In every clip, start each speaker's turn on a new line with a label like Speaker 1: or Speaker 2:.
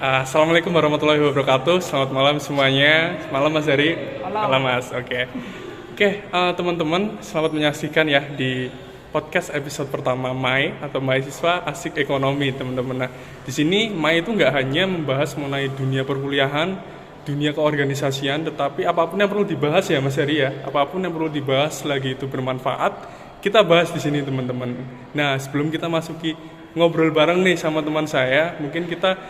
Speaker 1: Assalamualaikum warahmatullahi wabarakatuh. Selamat malam semuanya. Malam Mas Dari.
Speaker 2: Malam.
Speaker 1: Mas. Teman-teman, selamat menyaksikan ya di podcast episode pertama Mai atau Mahasiswa Asik Ekonomi, teman-teman. Nah, di sini Mai itu nggak hanya membahas mengenai dunia perkuliahan, dunia keorganisasian, tetapi apapun yang perlu dibahas ya Mas Dari ya. Apapun yang perlu dibahas lagi itu bermanfaat, kita bahas di sini teman-teman. Nah, sebelum kita masuki ngobrol bareng nih sama teman saya, mungkin kita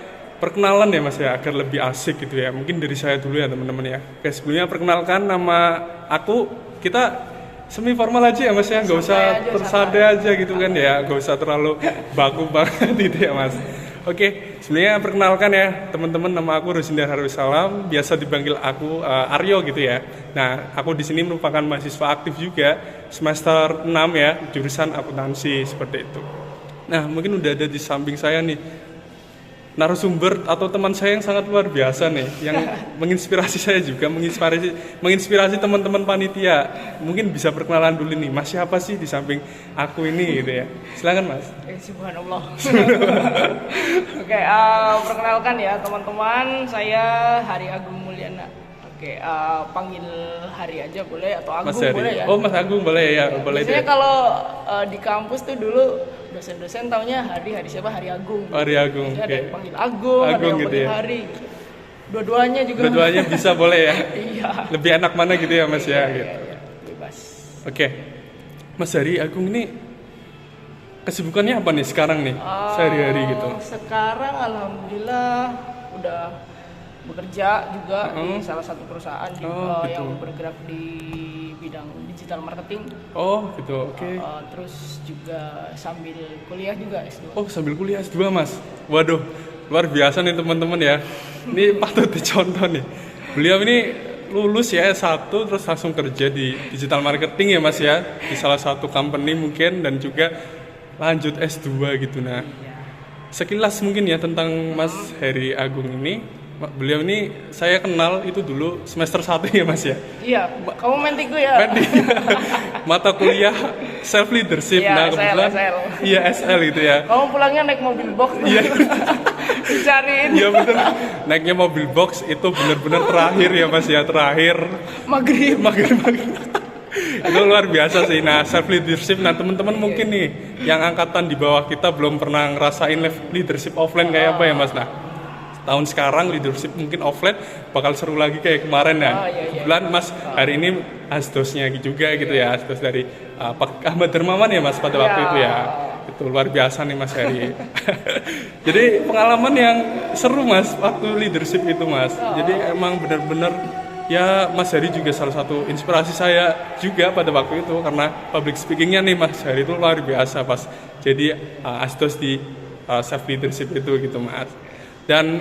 Speaker 1: perkenalan ya Mas ya, agar lebih asik gitu ya. Mungkin dari saya dulu ya teman-teman ya. Sebelumnya perkenalkan, nama aku, kita semi formal aja ya Mas ya, nggak usah tersadar aja gitu kan ya, nggak usah terlalu baku banget gitu ya Mas. Sebenarnya perkenalkan ya teman-teman, nama aku Rusindar Harussalam, biasa dipanggil aku Aryo gitu ya. Nah, aku di sini merupakan mahasiswa aktif juga, semester 6 ya, jurusan akuntansi seperti itu. Nah, mungkin udah ada di samping saya nih narasumber atau teman saya yang sangat luar biasa nih, yang menginspirasi saya juga, menginspirasi teman-teman panitia. Mungkin bisa perkenalan dulu nih, Mas siapa sih di samping aku ini gitu ya. Silakan Mas.
Speaker 2: Subhanallah. Perkenalkan ya teman-teman, saya Hari Agung Mulyana. Panggil Hari aja boleh atau Agung
Speaker 1: Mas Hari.
Speaker 2: boleh ya?
Speaker 1: Oh, Mas Agung boleh ya, boleh deh.
Speaker 2: Biasanya kalau di kampus tuh dulu dosen-dosen taunya Hari siapa? Hari Agung.
Speaker 1: Hari Agung.
Speaker 2: Ada yang panggil Agung, ada yang
Speaker 1: gitu
Speaker 2: panggil
Speaker 1: ya.
Speaker 2: Hari. Dua-duanya juga.
Speaker 1: Dua-duanya bisa boleh ya.
Speaker 2: Iya.
Speaker 1: Lebih enak mana gitu ya Mas ya gitu.
Speaker 2: Iya. Bebas.
Speaker 1: Mas Hari Agung ini kesibukannya apa nih sekarang nih? Sehari-hari gitu.
Speaker 2: Sekarang alhamdulillah udah bekerja juga di salah satu perusahaan juga
Speaker 1: gitu.
Speaker 2: yang bergerak di bidang digital marketing.
Speaker 1: Oh gitu,
Speaker 2: Terus juga sambil kuliah juga S2.
Speaker 1: Oh, sambil kuliah S2 Mas. Waduh, luar biasa nih teman-teman ya. Ini patut dicontoh nih. Beliau ini lulus ya S1 terus langsung kerja di digital marketing ya Mas ya, di salah satu company mungkin, dan juga lanjut S2 gitu. Nah, sekilas mungkin ya tentang Mas Hari Agung ini. Beliau ini saya kenal itu dulu semester 1 ya Mas ya.
Speaker 2: Iya, kamu mentiku ya.
Speaker 1: Mata kuliah self leadership.
Speaker 2: Iya,
Speaker 1: Nah, kebetulan
Speaker 2: SL.
Speaker 1: iya SL gitu ya.
Speaker 2: Kamu pulangnya naik mobil box.
Speaker 1: Iya.
Speaker 2: Dicariin.
Speaker 1: Iya betul. Naiknya mobil box itu benar-benar terakhir ya Mas ya, terakhir.
Speaker 2: Maghrib.
Speaker 1: Itu luar biasa sih. Nah, self leadership. Nah, teman-teman mungkin nih yang angkatan di bawah kita belum pernah ngerasain leadership offline kayak apa ya Mas. Nah, tahun sekarang leadership mungkin offline bakal seru lagi kayak kemarin ya. Kebetulan Mas hari ini asdosnya juga gitu ya, asdos dari Pak Ahmad Dermawan ya Mas pada waktu itu ya. Itu luar biasa nih Mas Hari. Jadi pengalaman yang seru Mas waktu leadership itu Mas. Jadi emang benar-benar ya Mas Hari juga salah satu inspirasi saya juga pada waktu itu, karena public speakingnya nih Mas Hari itu luar biasa pas jadi asdos di self leadership itu gitu Mas. Dan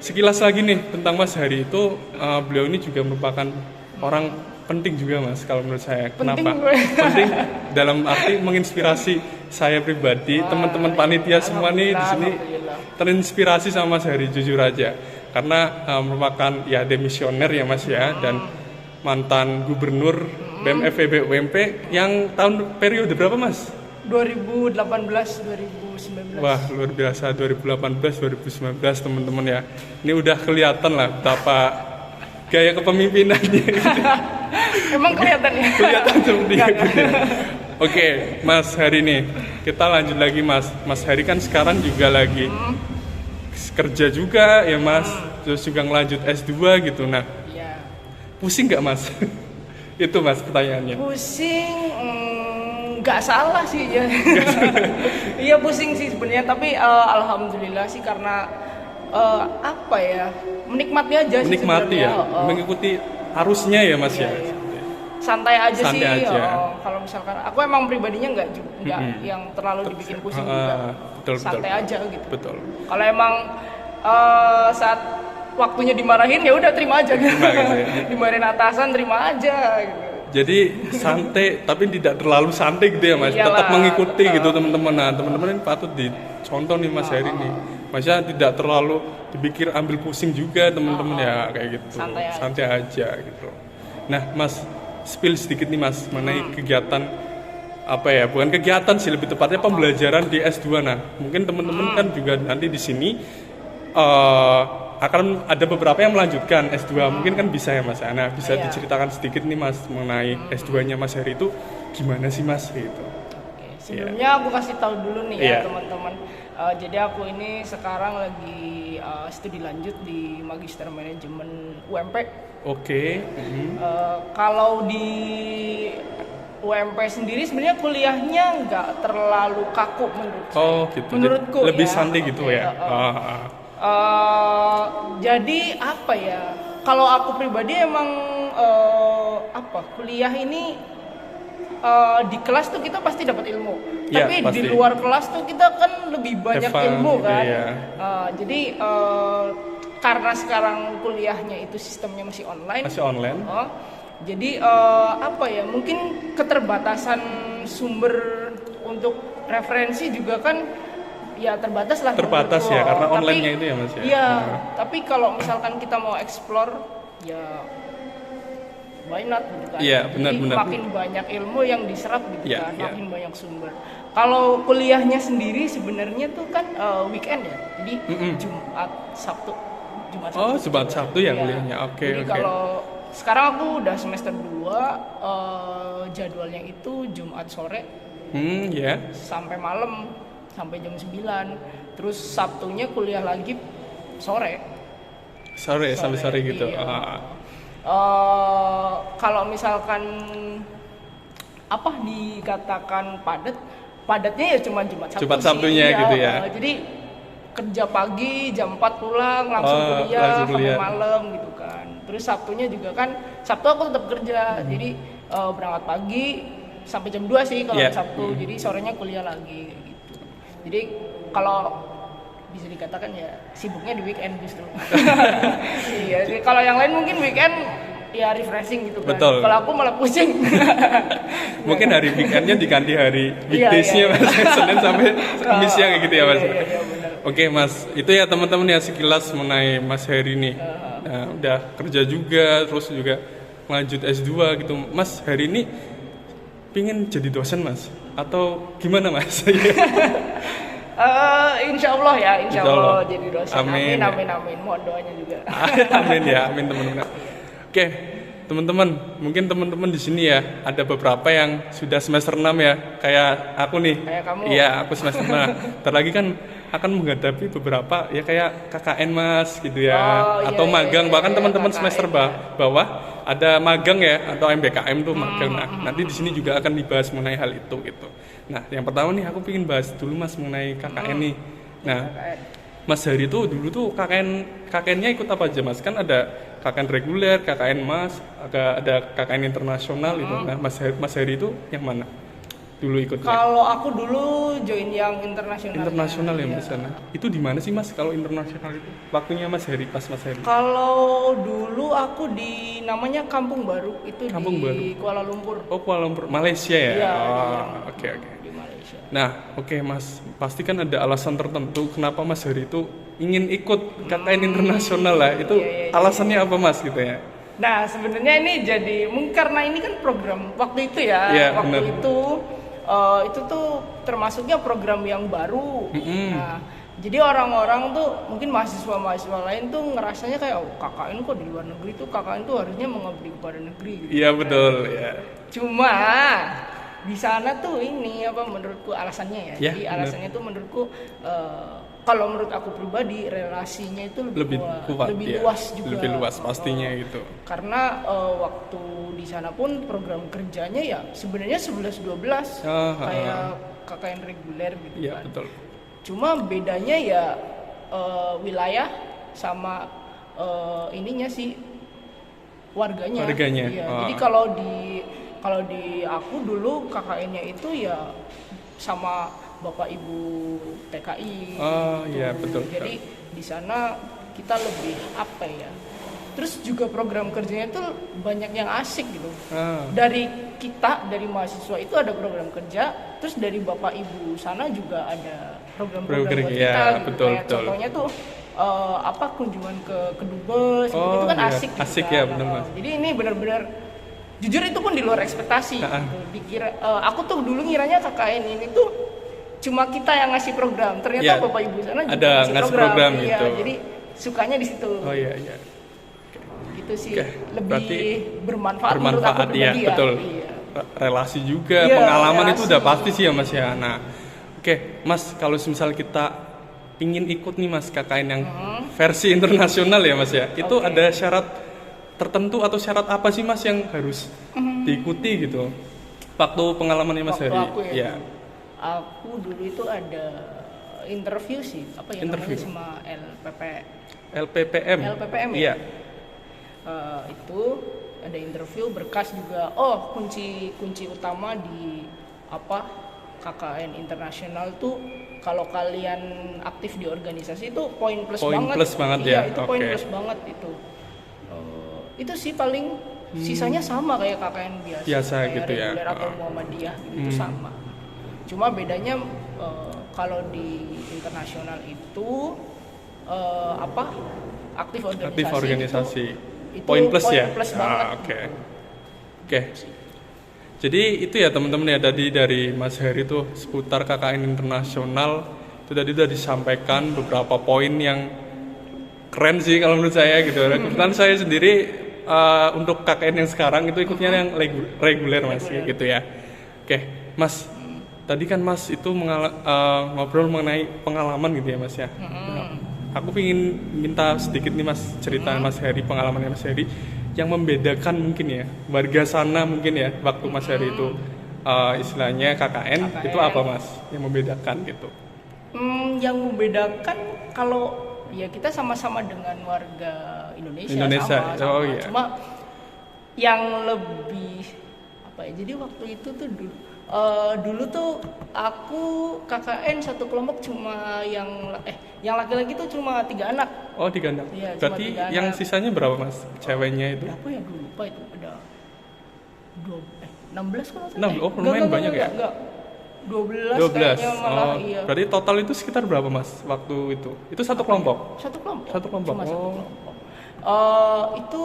Speaker 1: sekilas lagi nih tentang Mas Hari itu, beliau ini juga merupakan orang penting juga Mas kalau menurut saya. Kenapa? Penting dalam arti menginspirasi saya pribadi, teman-teman panitia semua nih di sini terinspirasi sama Mas Hari, jujur aja. Karena merupakan ya demisioner ya Mas ya, dan mantan gubernur BEM FEB UMP yang tahun periode berapa Mas?
Speaker 2: 2018-2019.
Speaker 1: Wah, luar biasa, 2018-2019 teman-teman ya. Ini udah kelihatan lah betapa gaya kepemimpinannya.
Speaker 2: Emang kelihatan ya?
Speaker 1: Kelihatan seperti itu. Mas Hari nih, kita lanjut lagi Mas. Mas Hari kan sekarang juga lagi kerja juga ya Mas, terus juga ngelanjut S2 gitu. Nah, pusing nggak Mas? Itu Mas pertanyaannya.
Speaker 2: Pusing, nggak salah sih ya. Iya pusing sih sebenarnya, tapi alhamdulillah sih karena menikmati aja sih.
Speaker 1: Menikmati ya, mengikuti arusnya ya Mas ya.
Speaker 2: Santai aja
Speaker 1: Santai
Speaker 2: sih.
Speaker 1: aja.
Speaker 2: Kalau misalkan aku emang pribadinya nggak yang terlalu dibikin pusing juga. Santai aja gitu.
Speaker 1: Betul.
Speaker 2: Kalau emang saat waktunya dimarahin ya udah terima aja gitu. Dimarahin atasan terima aja gitu.
Speaker 1: Jadi santai tapi tidak terlalu santai gitu ya Mas.
Speaker 2: Iyalah,
Speaker 1: tetap mengikuti gitu teman-teman. Nah, teman-teman ini patut dicontoh nih Mas Hari nih. Masnya tidak terlalu dipikir ambil pusing juga teman-teman ya kayak gitu. Santai aja gitu. Nah, Mas spill sedikit nih Mas mengenai kegiatan apa ya? Bukan kegiatan sih, lebih tepatnya pembelajaran di S2. Nah, mungkin teman-teman kan juga nanti di sini akan ada beberapa yang melanjutkan S2, mungkin kan bisa ya Mas. Nah, bisa
Speaker 2: Iya.
Speaker 1: diceritakan sedikit nih Mas mengenai S2-nya Mas Heri itu gimana sih Mas gitu.
Speaker 2: Oke, sebelumnya aku kasih tahu dulu nih
Speaker 1: Iya.
Speaker 2: ya teman-teman. Jadi aku ini sekarang lagi studi lanjut di Magister Manajemen UMP.
Speaker 1: Oke.
Speaker 2: Kalau di UMP sendiri sebenarnya kuliahnya nggak terlalu kaku menurut
Speaker 1: Oh
Speaker 2: saya.
Speaker 1: gitu.
Speaker 2: Menurutku
Speaker 1: Lebih
Speaker 2: ya.
Speaker 1: santai gitu
Speaker 2: Oke,
Speaker 1: ya.
Speaker 2: Jadi apa ya? Kalau aku pribadi emang kuliah ini di kelas tuh kita pasti dapat ilmu.
Speaker 1: Ya,
Speaker 2: Tapi
Speaker 1: pasti.
Speaker 2: di luar kelas tuh kita kan lebih banyak
Speaker 1: Have fun
Speaker 2: ilmu
Speaker 1: gitu
Speaker 2: kan.
Speaker 1: ya.
Speaker 2: Jadi karena sekarang kuliahnya itu sistemnya masih online.
Speaker 1: Masih online.
Speaker 2: Jadi mungkin keterbatasan sumber untuk referensi juga kan ya terbatas lah.
Speaker 1: Terbatas
Speaker 2: menurutku.
Speaker 1: ya karena
Speaker 2: Tapi-
Speaker 1: online-nya itu ya Mas ya.
Speaker 2: Iya, tapi kalau misalkan kita mau explore ya why not gitu kan.
Speaker 1: Iya,
Speaker 2: Jadi
Speaker 1: benar-benar.
Speaker 2: makin banyak ilmu yang diserap gitu
Speaker 1: Iya,
Speaker 2: kan,
Speaker 1: iya.
Speaker 2: makin banyak sumber. Kalau kuliahnya sendiri sebenarnya tuh kan weekend ya. Jadi Jumat, Sabtu.
Speaker 1: Oh, Jumat, Sabtu ya
Speaker 2: Iya.
Speaker 1: kuliahnya. Oke,
Speaker 2: Jadi
Speaker 1: oke.
Speaker 2: kalau sekarang aku udah semester 2, jadwalnya itu Jumat sore
Speaker 1: Ya.
Speaker 2: sampai malam sampai jam 9. Terus Sabtunya kuliah lagi sore.
Speaker 1: Sore sampai sore gitu.
Speaker 2: Iya. Kalau misalkan dikatakan padatnya ya cuma Jumat Sabtu
Speaker 1: Jumat
Speaker 2: sih.
Speaker 1: Sabtunya
Speaker 2: Iya,
Speaker 1: gitu ya.
Speaker 2: Jadi kerja pagi jam 4 pulang langsung kuliah
Speaker 1: langsung
Speaker 2: sampai
Speaker 1: kuliah.
Speaker 2: malam gitu kan. Terus Sabtunya juga kan Sabtu aku tetap kerja. Jadi berangkat pagi sampai jam 2 sih kalau
Speaker 1: Iya.
Speaker 2: Sabtu. Jadi sorenya kuliah lagi kayak gitu. Jadi kalau bisa dikatakan ya sibuknya di weekend justru. Iya, jadi kalau yang lain mungkin weekend ya refreshing gitu kan.
Speaker 1: Betul.
Speaker 2: Kalau aku malah pusing.
Speaker 1: Mungkin hari weekendnya diganti hari
Speaker 2: Iya,
Speaker 1: weekdays-nya
Speaker 2: iya.
Speaker 1: Mas. Senin sampai Kamisnya kayak gitu ya Mas.
Speaker 2: Iya, benar.
Speaker 1: Oke Mas, itu ya teman-teman ya sekilas mengenai Mas Heri nih. Nah, udah kerja juga, terus juga lanjut S2 gitu. Mas Heri ini pingin jadi dosen Mas? Atau gimana Mas?
Speaker 2: Insya Allah ya, insya
Speaker 1: Insya Allah.
Speaker 2: Allah jadi dosen.
Speaker 1: Amin,
Speaker 2: Amin,
Speaker 1: ya.
Speaker 2: amin. Mohon doanya juga.
Speaker 1: Amin ya, amin teman-teman. Oke, teman-teman, mungkin teman-teman di sini ya ada beberapa yang sudah semester 6 ya, kayak aku nih.
Speaker 2: Kayak kamu.
Speaker 1: Iya, aku semester 6. Ntar lagi kan akan menghadapi beberapa ya kayak KKN Mas gitu ya,
Speaker 2: Oh, iya,
Speaker 1: atau
Speaker 2: iya,
Speaker 1: magang,
Speaker 2: iya,
Speaker 1: bahkan
Speaker 2: iya,
Speaker 1: teman-teman
Speaker 2: KKN,
Speaker 1: semester bawah ada magang ya atau MBKM tuh magang. Nah, nanti di sini juga akan dibahas mengenai hal itu gitu. Nah, yang pertama nih aku ingin bahas dulu Mas mengenai KKN nih. Nah,
Speaker 2: KKN.
Speaker 1: Mas Hari itu dulu tuh KKN-nya ikut apa aja Mas? Kan ada KKN reguler, KKN Mas, ada KKN internasional itu. Nah, Mas Hari itu yang mana? Dulu ikutnya?
Speaker 2: Kalau aku dulu join yang internasional.
Speaker 1: Internasional ya
Speaker 2: Iya.
Speaker 1: Mas sana. Itu di mana sih Mas kalau internasional itu? Waktunya Mas Hari pas Mas Hari.
Speaker 2: Kalau dulu aku di namanya Kampung Baru itu
Speaker 1: Kampung
Speaker 2: di Kuala Lumpur.
Speaker 1: Oh, Kuala Lumpur, Malaysia ya?
Speaker 2: Iya,
Speaker 1: Oh, oke.
Speaker 2: Di Malaysia.
Speaker 1: Nah, oke Mas, pasti kan ada alasan tertentu kenapa Mas Hari itu ingin ikut KKN internasional lah. Itu
Speaker 2: Iya, iya.
Speaker 1: alasannya apa Mas gitu ya?
Speaker 2: Nah, sebenarnya ini jadi mungkin karena ini kan program waktu itu ya.
Speaker 1: Iya,
Speaker 2: waktu
Speaker 1: benar.
Speaker 2: itu tuh termasuknya program yang baru.
Speaker 1: Mm-mm.
Speaker 2: Nah, jadi orang-orang tuh mungkin mahasiswa-mahasiswa lain tuh ngerasanya kayak KKN kok di luar negeri tuh KKN tuh harusnya mengabdi kepada negeri gitu.
Speaker 1: Iya betul ya.
Speaker 2: Cuma di sana tuh ini menurutku alasannya ya.
Speaker 1: Ya,
Speaker 2: Jadi
Speaker 1: benar.
Speaker 2: alasannya tuh menurutku kalau menurut aku pribadi relasinya itu
Speaker 1: Lebih kuat
Speaker 2: lebih
Speaker 1: ya.
Speaker 2: luas juga.
Speaker 1: Lebih luas pastinya gitu.
Speaker 2: Karena waktu di sana pun program kerjanya ya sebenarnya 11-12 kayak KKN reguler gitu
Speaker 1: Iya
Speaker 2: kan.
Speaker 1: betul.
Speaker 2: Cuma bedanya ya wilayah sama ininya sih warganya.
Speaker 1: Warganya.
Speaker 2: Iya.
Speaker 1: Oh.
Speaker 2: Jadi kalau di aku dulu KKN-nya itu ya sama Bapak Ibu TKI.
Speaker 1: Oh,
Speaker 2: gitu.
Speaker 1: iya, betul,
Speaker 2: Jadi di sana kita lebih apa ya? Terus juga program kerjanya itu banyak yang asik gitu. Dari kita, dari mahasiswa itu ada program kerja, terus dari Bapak Ibu sana juga ada program-program
Speaker 1: Program
Speaker 2: buat
Speaker 1: kerja,
Speaker 2: kita. Gitu.
Speaker 1: betul,
Speaker 2: Kayak
Speaker 1: betul.
Speaker 2: contohnya tuh kunjungan ke Kedubes, gitu.
Speaker 1: Oh,
Speaker 2: Itu kan
Speaker 1: iya.
Speaker 2: asik. Gitu
Speaker 1: Asik
Speaker 2: kan.
Speaker 1: ya, benar, Mas.
Speaker 2: Jadi ini benar-benar jujur itu pun di luar ekspektasi. Gitu. Aku tuh dulu ngiranya KKN ini tuh cuma kita yang ngasih program. Ternyata
Speaker 1: Iya.
Speaker 2: Bapak Ibu sana juga
Speaker 1: Ada ngasih program
Speaker 2: Iya,
Speaker 1: gitu.
Speaker 2: jadi sukanya di situ.
Speaker 1: Oh iya iya.
Speaker 2: Gitu sih.
Speaker 1: Oke,
Speaker 2: Lebih
Speaker 1: berarti
Speaker 2: bermanfaat menurut aku
Speaker 1: bermanfaat ya,
Speaker 2: pribadi
Speaker 1: betul.
Speaker 2: Iya.
Speaker 1: Relasi juga,
Speaker 2: Iya,
Speaker 1: pengalaman itu
Speaker 2: relasi.
Speaker 1: udah pasti sih ya Mas ya. Nah, oke, Mas kalau misal kita pingin ikut nih Mas KKN yang versi internasional ya Mas ya, itu
Speaker 2: Oke.
Speaker 1: ada syarat tertentu atau syarat apa sih Mas yang harus diikuti gitu? Waktu pengalamannya Mas
Speaker 2: Waktu
Speaker 1: Heri?
Speaker 2: aku ya.
Speaker 1: Ya.
Speaker 2: Aku dulu itu ada interview sih, apa ya
Speaker 1: Interview.
Speaker 2: namanya sama
Speaker 1: LPPM.
Speaker 2: LPPM ya?
Speaker 1: Iya.
Speaker 2: Itu ada interview berkas juga. Oh, kunci utama di KKN internasional tuh kalau kalian aktif di organisasi itu poin plus
Speaker 1: Poin
Speaker 2: banget.
Speaker 1: plus banget
Speaker 2: Iya,
Speaker 1: ya?
Speaker 2: itu poin
Speaker 1: Oke.
Speaker 2: plus banget itu. Itu sih paling sisanya sama kayak KKN biasa.
Speaker 1: Biasa
Speaker 2: kayak
Speaker 1: gitu ya?
Speaker 2: reguler atau Muhammadiyah gitu itu sama. Cuma bedanya kalau di internasional itu aktif organisasi.
Speaker 1: Aktif organisasi.
Speaker 2: Itu
Speaker 1: Poin plus ya?
Speaker 2: Plus banget.
Speaker 1: Oke. Oke. Jadi itu ya teman-teman ya, tadi dari Mas Heri tuh seputar KKN internasional itu tadi udah disampaikan beberapa poin yang keren sih kalau menurut saya gitu. Kebetulan saya sendiri untuk KKN yang sekarang itu ikutnya yang reguler Mas gitu ya. Oke, Mas. Tadi kan Mas itu ngobrol mengenai pengalaman gitu ya Mas ya. Aku ingin minta sedikit nih Mas cerita Mas Heri, pengalamannya Mas Heri yang membedakan mungkin ya warga sana mungkin ya waktu Mas Heri itu istilahnya KKN itu apa Mas yang membedakan gitu?
Speaker 2: Yang membedakan kalau ya kita sama-sama dengan warga Indonesia. Sama.
Speaker 1: Oh iya.
Speaker 2: Cuma yang lebih apa ya? Jadi waktu itu tuh dulu tuh aku KKN satu kelompok cuma yang laki-laki tuh cuma 3 anak.
Speaker 1: Oh 3 anak.
Speaker 2: Iya, cuma
Speaker 1: Berarti
Speaker 2: 3
Speaker 1: yang
Speaker 2: anak.
Speaker 1: sisanya berapa Mas? Ceweknya itu?
Speaker 2: Berapa ya, gue lupa itu ada 16 kalau nggak
Speaker 1: 16,
Speaker 2: salah.
Speaker 1: oh, lumayan banyak ya?
Speaker 2: Enggak. 12
Speaker 1: 12.
Speaker 2: kayaknya malah,
Speaker 1: Oh,
Speaker 2: iya.
Speaker 1: berarti total itu sekitar berapa Mas waktu itu? Itu satu kelompok?
Speaker 2: Satu kelompok.
Speaker 1: Satu kelompok.
Speaker 2: Cuma satu
Speaker 1: Oh.
Speaker 2: kelompok. Itu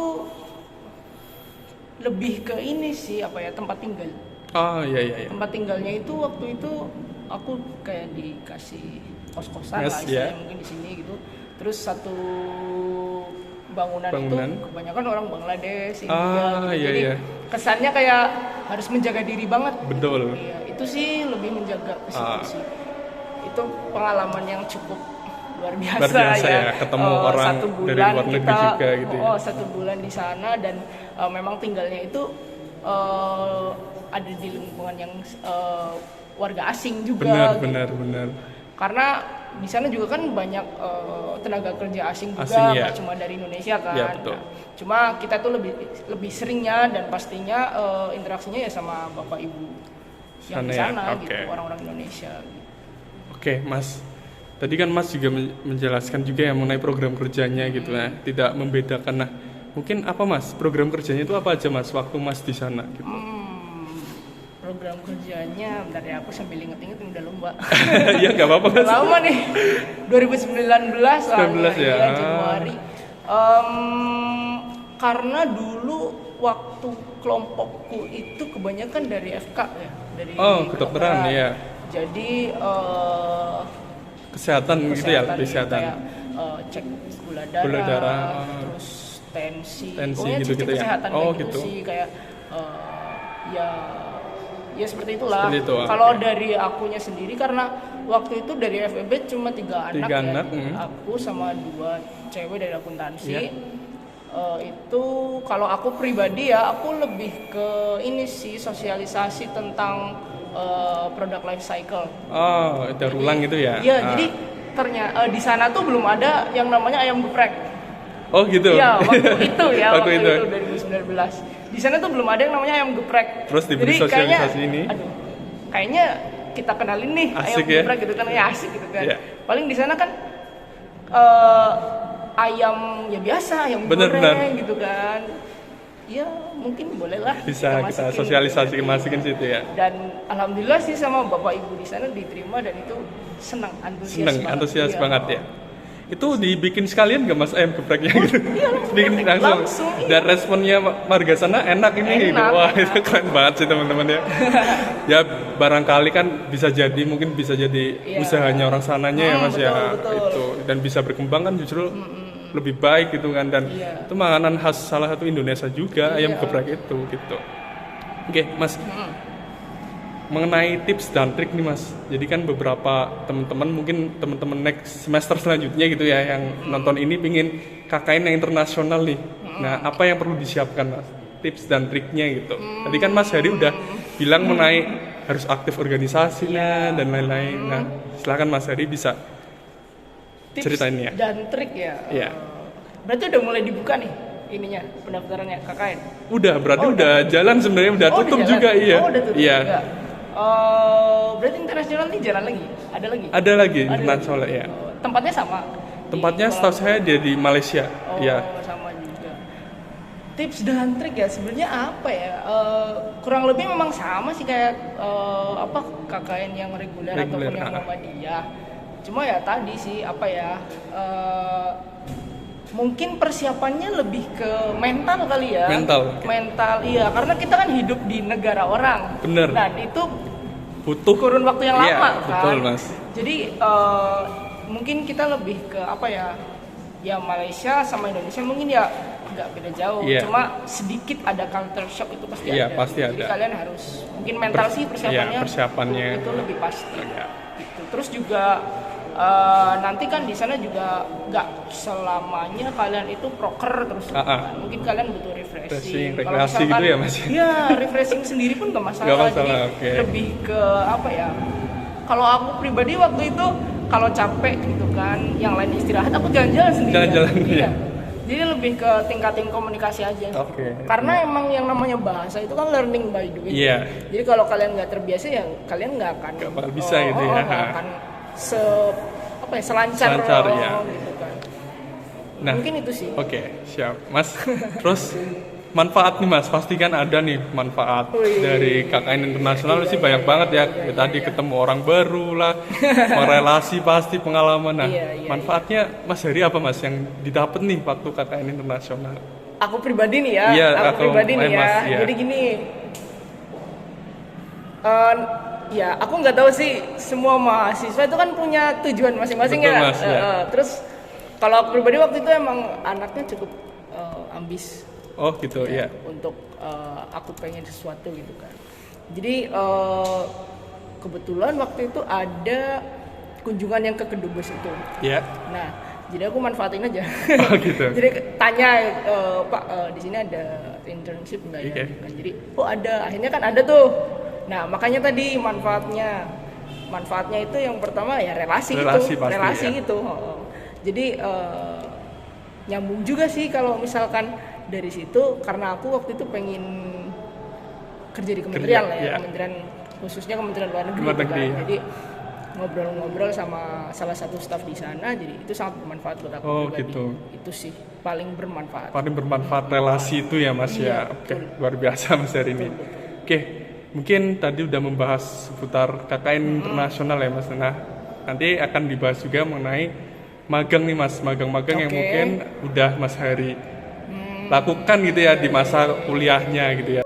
Speaker 2: lebih ke ini sih tempat tinggal.
Speaker 1: Oh iya iya iya.
Speaker 2: Tempat tinggalnya itu waktu itu aku kayak dikasih kos-kosan
Speaker 1: Mes,
Speaker 2: lah istilahnya
Speaker 1: ya.
Speaker 2: mungkin di sini gitu. Terus satu bangunan itu kebanyakan orang Bangladesh, India gitu.
Speaker 1: Iya,
Speaker 2: Jadi
Speaker 1: iya.
Speaker 2: kesannya kayak harus menjaga diri banget.
Speaker 1: Betul.
Speaker 2: Iya, itu sih lebih menjaga ke situ sih. Itu pengalaman yang cukup luar biasa,
Speaker 1: Luar biasa ya, ketemu orang
Speaker 2: satu bulan
Speaker 1: dari luar negeri
Speaker 2: kita,
Speaker 1: juga gitu ya.
Speaker 2: satu bulan di sana dan memang tinggalnya itu ada di lingkungan yang warga asing juga.
Speaker 1: Benar.
Speaker 2: Karena di sana juga kan banyak tenaga kerja asing juga,
Speaker 1: Asing, ya.
Speaker 2: nggak cuma dari Indonesia kan.
Speaker 1: Ya, betul.
Speaker 2: Nah, cuma kita tuh lebih seringnya dan pastinya interaksinya ya sama bapak ibu yang di
Speaker 1: Sana ya,
Speaker 2: sana
Speaker 1: oke.
Speaker 2: gitu, orang-orang Indonesia.
Speaker 1: Oke, Mas. Tadi kan Mas juga menjelaskan juga ya mengenai program kerjanya gitu ya, tidak membedakan. Nah, mungkin apa Mas? Program kerjanya itu apa aja Mas waktu Mas di sana gitu?
Speaker 2: Program kerjanya, bentar ya aku sambil inget-inget udah lupa.
Speaker 1: Iya, nggak apa-apa
Speaker 2: Udah
Speaker 1: Mas.
Speaker 2: lama nih, 2019 lah
Speaker 1: 19 ya.
Speaker 2: iya, Januari. Karena dulu waktu kelompokku itu kebanyakan dari FK ya, dari
Speaker 1: kedokteran ya.
Speaker 2: Jadi
Speaker 1: Kesehatan gitu ya, kesehatan.
Speaker 2: kayak cek gula darah, terus tensi pokoknya
Speaker 1: gitu-gitu
Speaker 2: cek
Speaker 1: ya.
Speaker 2: kesehatan
Speaker 1: Oh,
Speaker 2: kayak
Speaker 1: gitu.
Speaker 2: sih kayak ya seperti itulah.
Speaker 1: Seperti itu,
Speaker 2: Kalau
Speaker 1: oke.
Speaker 2: dari akunya sendiri karena waktu itu dari FEB cuma 3 anak
Speaker 1: 3
Speaker 2: ya.
Speaker 1: anak,
Speaker 2: Aku sama 2 cewek dari akuntansi.
Speaker 1: Iya.
Speaker 2: Itu kalau aku pribadi ya aku lebih ke ini sih sosialisasi tentang produk life cycle.
Speaker 1: Oh, daur ulang gitu ya?
Speaker 2: Iya, jadi ternyata di sana tuh belum ada yang namanya ayam geprek.
Speaker 1: Oh gitu?
Speaker 2: Iya, waktu itu ya,
Speaker 1: Waktu
Speaker 2: waktu
Speaker 1: itu.
Speaker 2: itu 2019. Di sana tuh belum ada yang namanya ayam geprek.
Speaker 1: Terus diberi
Speaker 2: Jadi
Speaker 1: sosialisasi ini?
Speaker 2: Aduh, kayaknya kita kenalin nih ayam
Speaker 1: Asik ya?
Speaker 2: geprek gitu kan, ya asik gitu kan.
Speaker 1: Iya.
Speaker 2: Paling di sana kan ayam ya biasa, ayam
Speaker 1: Bener.
Speaker 2: goreng gitu kan. Ya mungkin bolehlah
Speaker 1: Bisa kita
Speaker 2: masukin
Speaker 1: sosialisasi
Speaker 2: gitu.
Speaker 1: masukin situ ya?
Speaker 2: Dan alhamdulillah sih sama bapak ibu di sana diterima dan itu senang,
Speaker 1: Antusias
Speaker 2: Iya.
Speaker 1: banget ya. Itu dibikin sekalian gak Mas ayam gepreknya gitu?
Speaker 2: Iya,
Speaker 1: Bikin langsung.
Speaker 2: langsung, iya.
Speaker 1: Dan responnya warga sana enak ini gitu.
Speaker 2: Enak,
Speaker 1: Wah,
Speaker 2: enak.
Speaker 1: itu keren banget sih teman-teman ya. Ya barangkali kan bisa jadi mungkin bisa jadi
Speaker 2: Iya.
Speaker 1: usahanya orang sananya ya Mas ya.
Speaker 2: Betul.
Speaker 1: Itu dan bisa berkembang kan justru lebih baik gitu kan, dan
Speaker 2: Iya.
Speaker 1: itu makanan khas salah satu Indonesia juga, ayam geprek itu gitu. Oke Mas, mengenai tips dan trik nih Mas, jadi kan beberapa teman-teman, mungkin teman-teman next semester selanjutnya gitu ya yang nonton ini pingin KKN yang internasional nih. Nah, apa yang perlu disiapkan Mas? Tips dan triknya gitu. Tadi kan Mas Hari udah bilang mengenai harus aktif organisasinya dan lain-lain. Nah, silakan Mas Hari bisa
Speaker 2: Tips
Speaker 1: ceritain ya.
Speaker 2: dan trik ya.
Speaker 1: Iya.
Speaker 2: Berarti udah mulai dibuka nih ininya pendaftarannya KKN.
Speaker 1: Udah, berarti udah jalan sebenarnya, udah
Speaker 2: Oh,
Speaker 1: tutup
Speaker 2: udah
Speaker 1: juga
Speaker 2: jalan?
Speaker 1: iya.
Speaker 2: Oh, udah tutup
Speaker 1: Iya.
Speaker 2: juga. Berarti internasional nih jalan lagi? Ada lagi?
Speaker 1: Ada lagi
Speaker 2: Ada
Speaker 1: internasional ya.
Speaker 2: Tempatnya sama?
Speaker 1: Tempatnya
Speaker 2: Di
Speaker 1: setahu
Speaker 2: Kuala
Speaker 1: saya dia di Malaysia.
Speaker 2: Lumpur?
Speaker 1: Iya.
Speaker 2: Sama juga. Tips dan trik ya sebenarnya apa ya? Kurang lebih memang sama sih kayak KKN yang reguler ataupun
Speaker 1: Reguler,
Speaker 2: yang Muhammadiyah. Cuma ya tadi sih apa ya? Mungkin persiapannya lebih ke mental kali ya.
Speaker 1: Mental, oke.
Speaker 2: Mental iya, karena kita kan hidup di negara orang.
Speaker 1: Bener.
Speaker 2: Dan itu
Speaker 1: Butuh
Speaker 2: kurun waktu yang
Speaker 1: Iya,
Speaker 2: lama kan.
Speaker 1: betul, Mas.
Speaker 2: Jadi mungkin kita lebih ke apa ya? Ya Malaysia sama Indonesia mungkin ya nggak beda jauh.
Speaker 1: Iya.
Speaker 2: Cuma sedikit ada culture shock itu pasti
Speaker 1: Iya,
Speaker 2: ada.
Speaker 1: pasti
Speaker 2: Jadi
Speaker 1: ada.
Speaker 2: kalian harus mungkin mental sih persiapannya.
Speaker 1: Iya, persiapannya.
Speaker 2: itu lebih pasti.
Speaker 1: Iya.
Speaker 2: Gitu. Terus juga nanti kan di sana juga nggak selamanya kalian itu proker terus. Mungkin kalian butuh refreshing. Kalau
Speaker 1: rekreasi
Speaker 2: misalkan-
Speaker 1: gitu ya, Mas?
Speaker 2: Iya, refreshing sendiri pun nggak masalah.
Speaker 1: Nggak masalah,
Speaker 2: Jadi
Speaker 1: oke.
Speaker 2: lebih ke apa ya? Kalau aku pribadi waktu itu kalau capek gitu kan, yang lain istirahat, aku jalan-jalan sendiri.
Speaker 1: Jalan-jalan, iya.
Speaker 2: Jadi lebih ke tingkatin komunikasi aja.
Speaker 1: Oke.
Speaker 2: Karena emang yang namanya bahasa itu kan learning by doing.
Speaker 1: Iya.
Speaker 2: Jadi kalau kalian nggak terbiasa ya kalian nggak akan.
Speaker 1: Nggak bakal bisa gitu ya.
Speaker 2: Nggak akan selancar
Speaker 1: ya.
Speaker 2: gitu kan.
Speaker 1: Nah,
Speaker 2: Mungkin itu sih.
Speaker 1: Oke, siap, Mas. Terus manfaat nih Mas, pasti kan ada nih manfaat
Speaker 2: Wih.
Speaker 1: dari KKN internasional sih banyak banget ya. Tadi ketemu orang baru lah, relasi pasti pengalaman. Nah,
Speaker 2: Iya.
Speaker 1: manfaatnya Mas Hari apa Mas yang didapat nih waktu KKN internasional?
Speaker 2: Aku pribadi nih ya,
Speaker 1: Iya,
Speaker 2: aku pribadi nih ya.
Speaker 1: Mas, iya.
Speaker 2: Jadi gini, ya aku nggak tahu sih semua mahasiswa itu kan punya tujuan masing-masing
Speaker 1: Betul,
Speaker 2: ya.
Speaker 1: Mas, iya.
Speaker 2: Terus kalau aku pribadi waktu itu emang anaknya cukup ambis.
Speaker 1: Oh gitu,
Speaker 2: Ya,
Speaker 1: ya.
Speaker 2: untuk aku pengen sesuatu gitu kan. Jadi kebetulan waktu itu ada kunjungan yang ke Kedubes itu.
Speaker 1: Ya.
Speaker 2: Nah, jadi aku manfaatin aja.
Speaker 1: Oh gitu.
Speaker 2: Jadi tanya Pak, di sini ada internship nggak ya?
Speaker 1: Oke.
Speaker 2: Kan, jadi oh ada, akhirnya kan ada tuh. Nah makanya tadi manfaatnya itu yang pertama ya relasi
Speaker 1: Relasi
Speaker 2: gitu,
Speaker 1: pasti,
Speaker 2: relasi
Speaker 1: ya.
Speaker 2: gitu. Jadi nyambung juga sih kalau misalkan dari situ, karena aku waktu itu pengen kerja di kementerian lah ya,
Speaker 1: ya.
Speaker 2: kementerian khususnya Kementerian Luar Negeri,
Speaker 1: Luar
Speaker 2: gitu
Speaker 1: negeri,
Speaker 2: kan.
Speaker 1: ya.
Speaker 2: Jadi ngobrol-ngobrol sama salah satu staf di sana, jadi itu sangat bermanfaat buat aku
Speaker 1: Oh,
Speaker 2: pribadi.
Speaker 1: gitu.
Speaker 2: Itu sih paling bermanfaat.
Speaker 1: Paling bermanfaat relasi itu ya Mas
Speaker 2: Iya,
Speaker 1: ya. Oke,
Speaker 2: betul.
Speaker 1: luar biasa Mas hari ini. Oke, mungkin tadi udah membahas seputar KKN internasional ya Mas. Nah, nanti akan dibahas juga mengenai magang nih Mas, magang-magang yang
Speaker 2: Oke.
Speaker 1: mungkin udah Mas Hari lakukan gitu ya di masa kuliahnya gitu ya.